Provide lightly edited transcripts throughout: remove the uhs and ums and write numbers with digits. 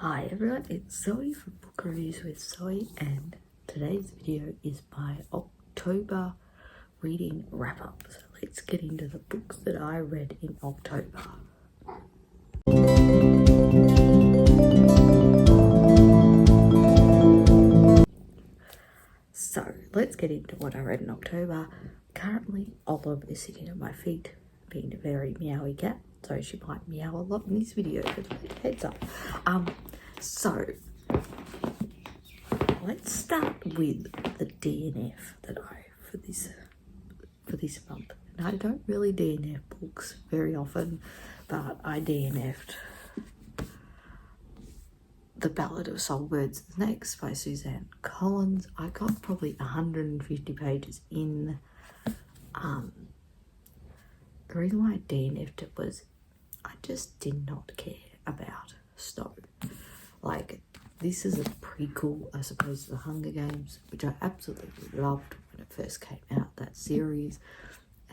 Hi everyone, it's Zoe from Book Reviews with Zoe, and today's video is my October reading wrap-up. So let's get into the books that I read in October. So let's get into what I read in October. Currently, Olive is sitting at my feet, being a very meowy cat, so she might meow a lot in this video, but heads up. So let's start with the DNF that for this month. And I don't really DNF books very often, but I DNF'd The Ballad of Songbirds and Snakes by Suzanne Collins. I got probably 150 pages in. The reason why I DNF'd it was I just did not care about Snow. Like, this is a prequel, I suppose, to The Hunger Games, which I absolutely loved when it first came out, that series.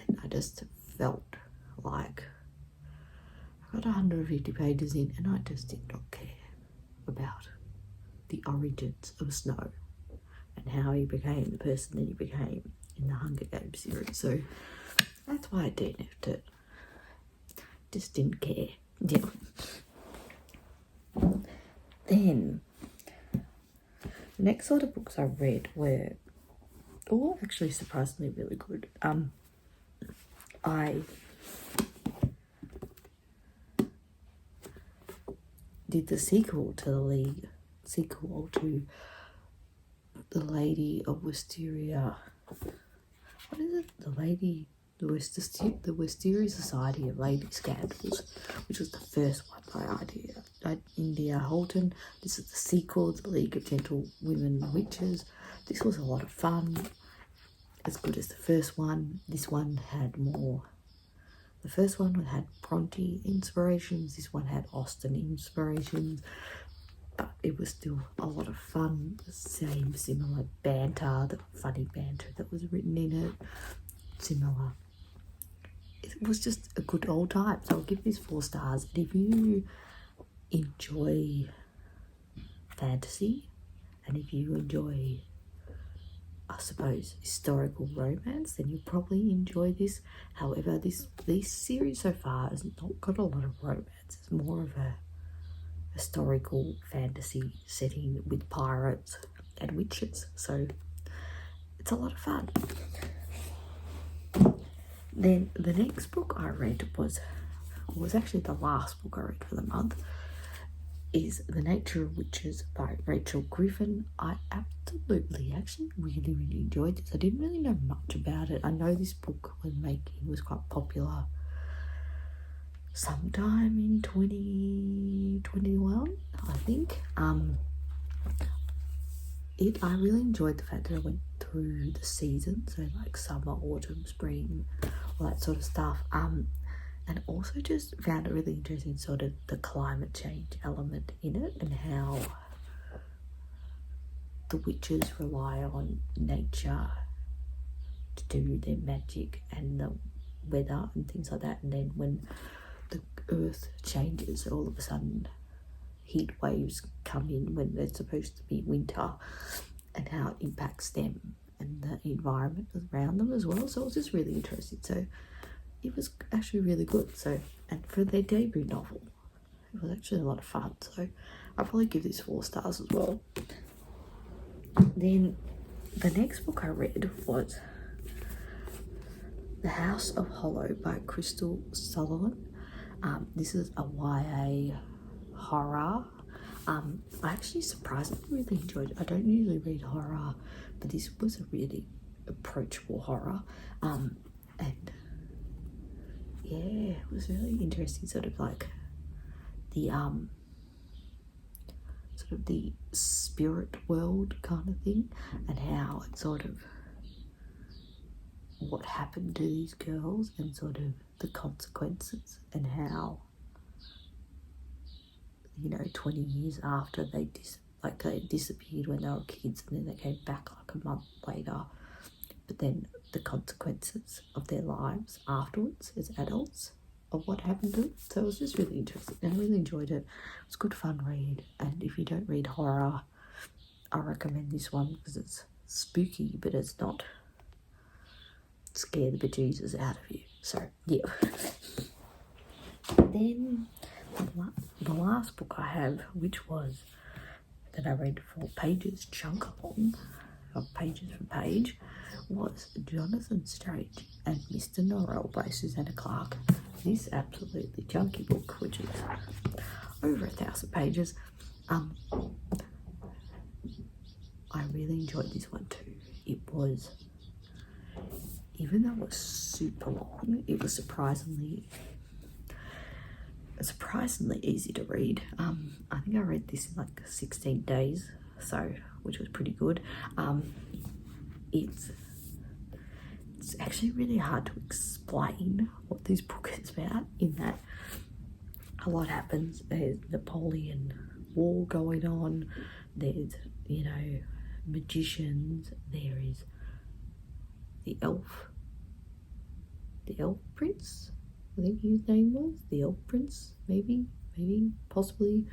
And I just felt like I got 150 pages in and I just did not care about the origins of Snow and how he became the person that he became in the Hunger Games series. So that's why I DNF'd it. Just didn't care. Yeah. Then the next sort of books I read were all actually surprisingly really good. I did the sequel to The Lady of Wisteria. What is it? The Wisteria Society of Lady Scandals, which was the first one by India Holton. This is the sequel, The League of Gentlewomen Witches. This was a lot of fun, as good as the first one. This one had more. The first one had Bronte inspirations. This one had Austen inspirations, but it was still a lot of fun. The same similar banter, the funny banter that was written in it. Similar. It was just a good old time. So I'll give this 4 stars. And if you enjoy fantasy, and if you enjoy, I suppose, historical romance, then you'll probably enjoy this. However, this series so far has not got a lot of romance. It's more of a historical fantasy setting with pirates and witches. So it's a lot of fun. Then the next book I read was actually the last book I read for the month, is The Nature of Witches by Rachel Griffin. I absolutely, actually really enjoyed this. I didn't really know much about it. I know this book was quite popular sometime in 2021, I think. I really enjoyed the fact that I went through the seasons, so like summer, autumn, spring, all that sort of stuff. And also just found it really interesting, sort of the climate change element in it, and how the witches rely on nature to do their magic and the weather and things like that. And then when the earth changes, all of a sudden heat waves come in when they're supposed to be winter, and how it impacts them and the environment around them as well. So it was just really interesting. So it was actually really good. So, and for their debut novel, it was actually a lot of fun. So I'll probably give this 4 stars as well. Then the next book I read was The House of Hollow by Crystal Sullivan. This is a YA horror. I actually surprisingly really enjoyed it. I don't usually read horror, but this was a really approachable horror. And yeah, it was really interesting, sort of like the spirit world kind of thing, and how it sort of what happened to these girls and sort of the consequences, and how, 20 years after they disappeared when they were kids, and then they came back like a month later, but then the consequences of their lives afterwards as adults, of what happened to it. So it was just really interesting. And I really enjoyed it. It was a good fun read. And if you don't read horror, I recommend this one because it's spooky, but it's not scare the bejesus out of you. So yeah. Then the last book I have, which was that I read 4 pages chunk along of Pages from Page, was Jonathan Strange and Mr. Norrell by Susanna Clarke. This absolutely junky book, which is over 1,000 pages. I really enjoyed this one too. It was, even though it was super long, it was surprisingly easy to read. I think I read this in like 16 days, so which was pretty good. It's actually really hard to explain what this book is about, in that a lot happens. There's Napoleon War going on, there's, you know, magicians, there is the elf prince, I think his name was the elf prince, maybe possibly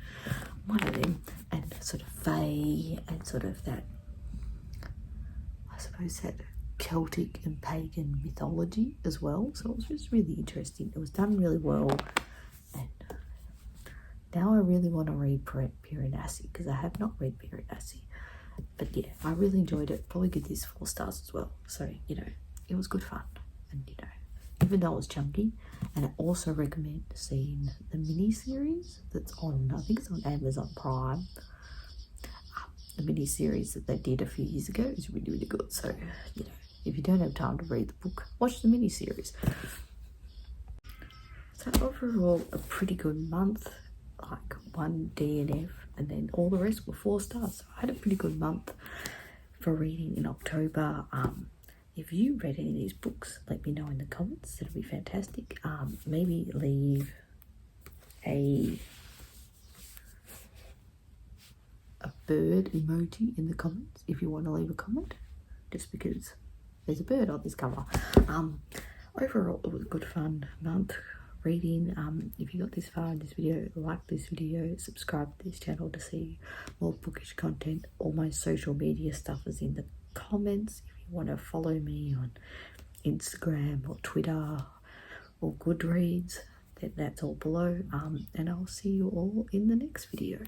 one of them, and sort of fae, and sort of that, I suppose, that Celtic and pagan mythology as well. So it was just really interesting. It was done really well, and now I really want to read Piranesi, because I have not read Piranesi. But yeah, I really enjoyed it. Probably give this 4 stars as well. So, you know, it was good fun, and you know, even though it was chunky. And I also recommend seeing the mini-series that's on, I think it's on Amazon Prime. The mini-series that they did a few years ago is really, really good. So, you know, if you don't have time to read the book, watch the mini-series. So overall, a pretty good month, like 1 DNF, and then all the rest were 4 stars. So I had a pretty good month for reading in October. If you read any of these books, let me know in the comments. That'll be fantastic. Maybe leave a bird emoji in the comments if you want to leave a comment, just because there's a bird on this cover. Overall, it was a good fun month reading. If you got this far in this video, like this video, subscribe to this channel to see more bookish content. All my social media stuff is in the comments. If you want to follow me on Instagram or Twitter or Goodreads, then that's all below. And I'll see you all in the next video.